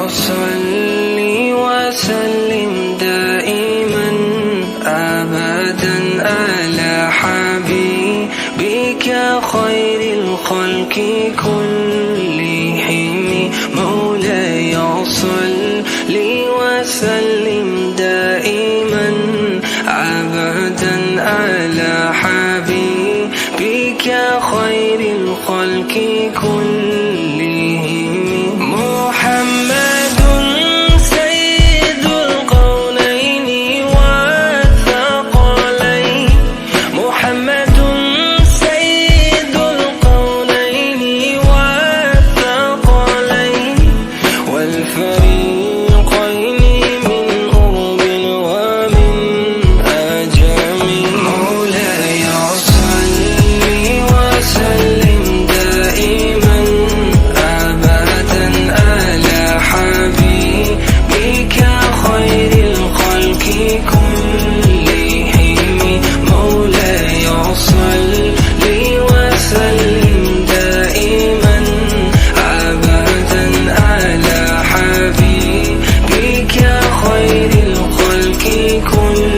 صل وسلم دائما أبدا على حبيبك خير الخلق كلهم. مولاي صل وسلم دائما أبدا على حبيبك خير الخلق كلهم. محمد سيد القولين والثقلين، محمد سيد القولين والثقلين والفريقين من أرب ومن أجم. مولاي صل وسلم دائما أبدا على حبيبك خير الخلق كلهم. مولاي صل وسلم دائما أبدا على حبيبك خير الخلق كلهم.